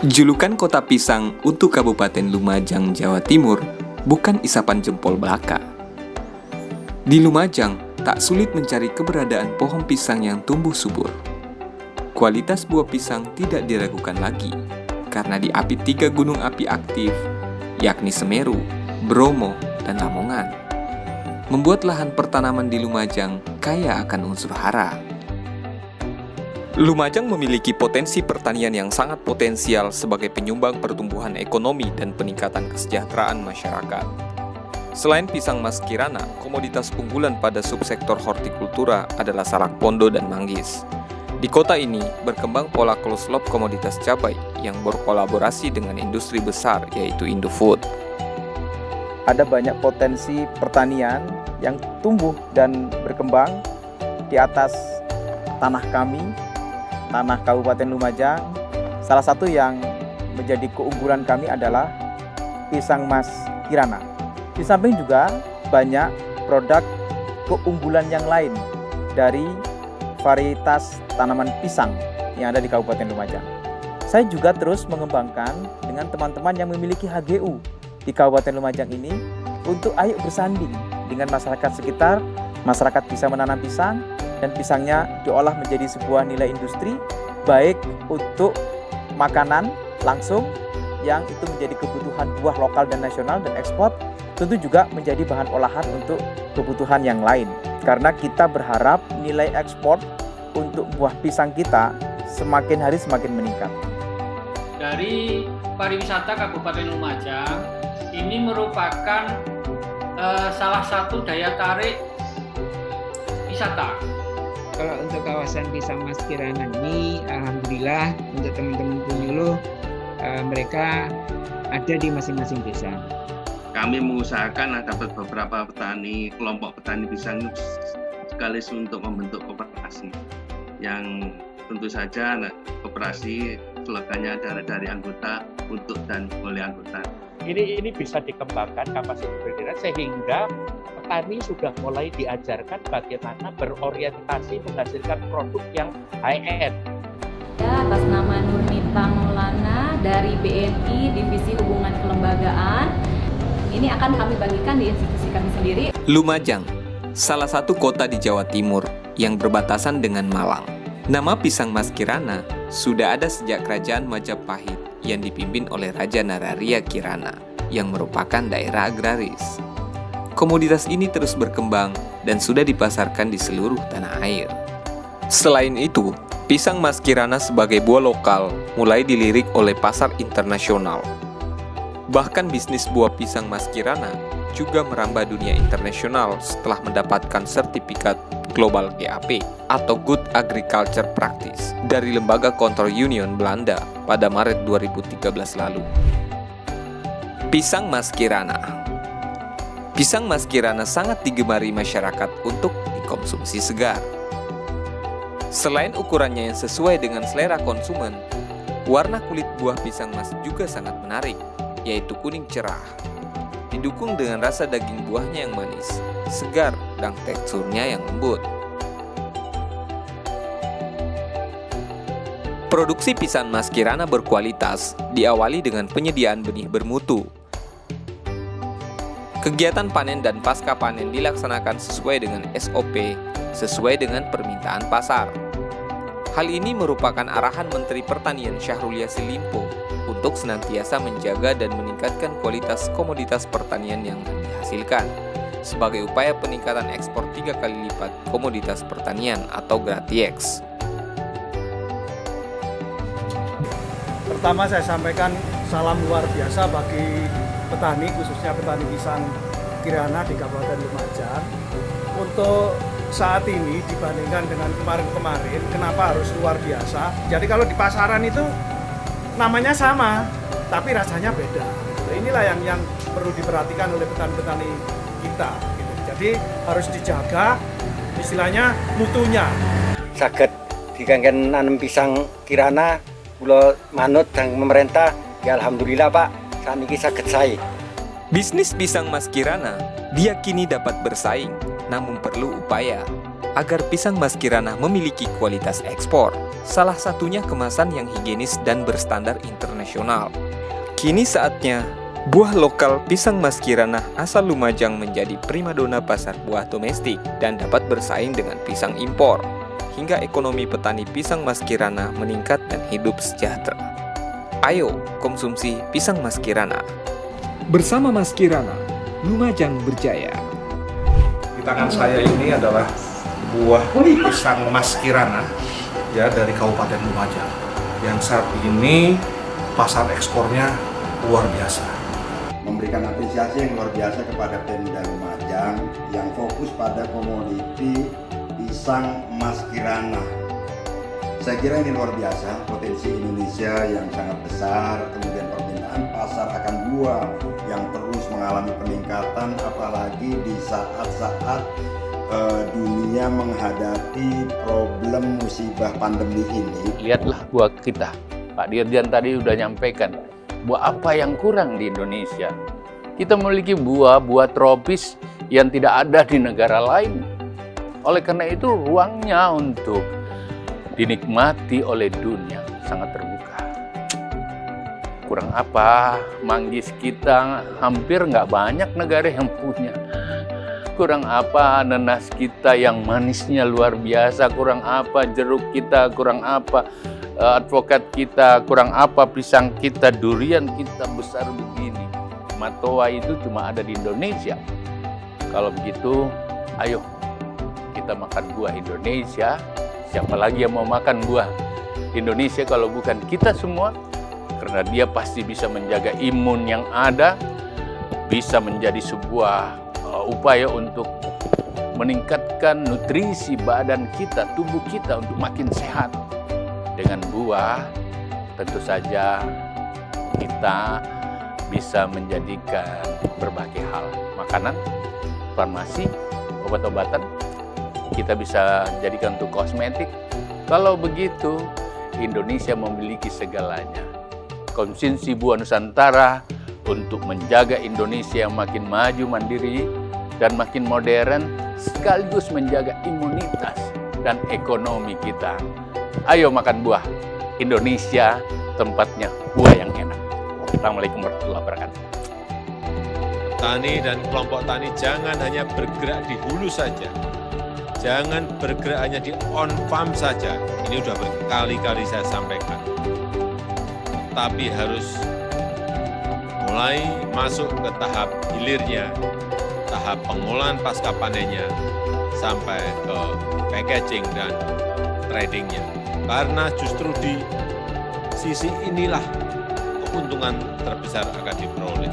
Julukan kota pisang untuk Kabupaten Lumajang, Jawa Timur bukan isapan jempol belaka. Di Lumajang, tak sulit mencari keberadaan pohon pisang yang tumbuh subur. Kualitas buah pisang tidak diragukan lagi, karena diapit 3 gunung api aktif, yakni Semeru, Bromo, dan Lamongan. Membuat lahan pertanaman di Lumajang kaya akan unsur hara. Lumajang memiliki potensi pertanian yang sangat potensial sebagai penyumbang pertumbuhan ekonomi dan peningkatan kesejahteraan masyarakat. Selain pisang Mas Kirana, komoditas unggulan pada subsektor hortikultura adalah salak pondo dan manggis. Di kota ini berkembang pola closed loop komoditas cabai yang berkolaborasi dengan industri besar yaitu Indofood. Ada banyak potensi pertanian yang tumbuh dan berkembang di atas tanah kami, tanah Kabupaten Lumajang. Salah satu yang menjadi keunggulan kami adalah pisang Mas Kirana. Di samping juga banyak produk keunggulan yang lain dari varietas tanaman pisang yang ada di Kabupaten Lumajang. Saya juga terus mengembangkan dengan teman-teman yang memiliki HGU di Kabupaten Lumajang ini untuk ayo bersanding dengan masyarakat sekitar. Masyarakat bisa menanam pisang dan pisangnya diolah menjadi sebuah nilai industri, baik untuk makanan langsung yang itu menjadi kebutuhan buah lokal dan nasional dan ekspor, tentu juga menjadi bahan olahan untuk kebutuhan yang lain. Karena kita berharap nilai ekspor untuk buah pisang kita semakin hari semakin meningkat. Dari pariwisata Kabupaten Lumajang, ini merupakan salah satu daya tarik wisata. Kalau untuk kawasan pisang Mas Kirana ini, alhamdulillah untuk teman-teman penyuluh, mereka ada di masing-masing desa. Kami mengusahakan ada beberapa petani, kelompok petani pisang sekaligus untuk membentuk koperasi. Yang tentu saja koperasi slogannya adalah dari anggota, untuk dan oleh anggota. Ini bisa dikembangkan kapasitas berdiri sehingga petani sudah mulai diajarkan bagaimana berorientasi menghasilkan produk yang high-end. Atas nama Nurnita Maulana dari BNI Divisi Hubungan Kelembagaan, ini akan kami bagikan di institusi kami sendiri. Lumajang, salah satu kota di Jawa Timur yang berbatasan dengan Malang. Nama pisang Mas Kirana sudah ada sejak kerajaan Majapahit yang dipimpin oleh Raja Nararia Kirana yang merupakan daerah agraris. Komoditas ini terus berkembang dan sudah dipasarkan di seluruh tanah air. Selain itu, pisang Mas Kirana sebagai buah lokal mulai dilirik oleh pasar internasional. Bahkan bisnis buah pisang Mas Kirana juga merambah dunia internasional setelah mendapatkan sertifikat Global GAP atau Good Agriculture Practice dari Lembaga Kontrol Union Belanda pada Maret 2013 lalu. Pisang Mas Kirana. Pisang Mas Kirana sangat digemari masyarakat untuk dikonsumsi segar. Selain ukurannya yang sesuai dengan selera konsumen, warna kulit buah pisang Mas juga sangat menarik, yaitu kuning cerah. Didukung dengan rasa daging buahnya yang manis, segar, dan teksturnya yang lembut. Produksi pisang Mas Kirana berkualitas diawali dengan penyediaan benih bermutu. Kegiatan panen dan pasca panen dilaksanakan sesuai dengan SOP, sesuai dengan permintaan pasar. Hal ini merupakan arahan Menteri Pertanian Syahrul Yassin Limpo untuk senantiasa menjaga dan meningkatkan kualitas komoditas pertanian yang dihasilkan sebagai upaya peningkatan ekspor 3 kali lipat komoditas pertanian atau GRATIEX. Pertama saya sampaikan salam luar biasa bagi petani, khususnya petani pisang Kirana di Kabupaten Lumajang. Untuk saat ini dibandingkan dengan kemarin-kemarin, kenapa harus luar biasa? Jadi kalau di pasaran itu namanya sama, tapi rasanya beda. Inilah yang perlu diperhatikan oleh petani-petani kita. Gitu. Jadi harus dijaga, istilahnya mutunya. Saged dikengken nanam pisang Kirana, kula manut dan pemerintah, ya alhamdulillah Pak, saniki saged sae. Bisnis pisang Mas Kirana diyakini dapat bersaing, namun perlu upaya. agar pisang Mas Kirana memiliki kualitas ekspor. Salah satunya kemasan yang higienis dan berstandar internasional. Kini saatnya buah lokal pisang Mas Kirana asal Lumajang menjadi primadona pasar buah domestik dan dapat bersaing dengan pisang impor, hingga ekonomi petani pisang Mas Kirana meningkat dan hidup sejahtera. Ayo konsumsi pisang Mas Kirana. Bersama Mas Kirana, Lumajang berjaya. Di tangan saya ini adalah buah pisang Mas Kirana ya dari Kabupaten Lumajang yang saat ini pasar ekspornya luar biasa. Memberikan apresiasi yang luar biasa kepada Pemda Lumajang yang fokus pada komoditi pisang Mas Kirana. Saya kira ini luar biasa, potensi Indonesia yang sangat besar, kemudian permintaan pasar akan buah yang terus mengalami peningkatan, apalagi di saat-saat dunia menghadapi problem musibah pandemi ini. Lihatlah buah kita, Pak Dirjen tadi sudah nyampaikan, buah apa yang kurang di Indonesia? Kita memiliki buah tropis yang tidak ada di negara lain. Oleh karena itu ruangnya untuk dinikmati oleh dunia sangat terbuka. Kurang apa? Manggis kita hampir nggak banyak negara yang punya. Kurang apa nanas kita yang manisnya luar biasa, kurang apa jeruk kita, kurang apa advokat kita, kurang apa pisang kita, durian kita besar begini. Matoa itu cuma ada di Indonesia. Kalau begitu, ayo kita makan buah Indonesia. Siapa lagi yang mau makan buah Indonesia kalau bukan kita semua? Karena dia pasti bisa menjaga imun yang ada, bisa menjadi sebuah upaya untuk meningkatkan nutrisi badan kita, tubuh kita untuk makin sehat. Dengan buah, tentu saja kita bisa menjadikan berbagai hal. Makanan, farmasi, obat-obatan, kita bisa jadikan untuk kosmetik. Kalau begitu, Indonesia memiliki segalanya. Konsumsi buah Nusantara untuk menjaga Indonesia yang makin maju, mandiri, dan makin modern, sekaligus menjaga imunitas dan ekonomi kita. Ayo makan buah. Indonesia tempatnya buah yang enak. Assalamualaikum warahmatullahi wabarakatuh. Petani dan kelompok tani jangan hanya bergerak di hulu saja. Jangan bergerak hanya di on-farm saja. Ini sudah berkali-kali saya sampaikan. Tapi harus mulai masuk ke tahap hilirnya, tahap pengolahan pasca panennya, sampai ke packaging dan tradingnya. Karena justru di sisi inilah keuntungan terbesar akan diperoleh.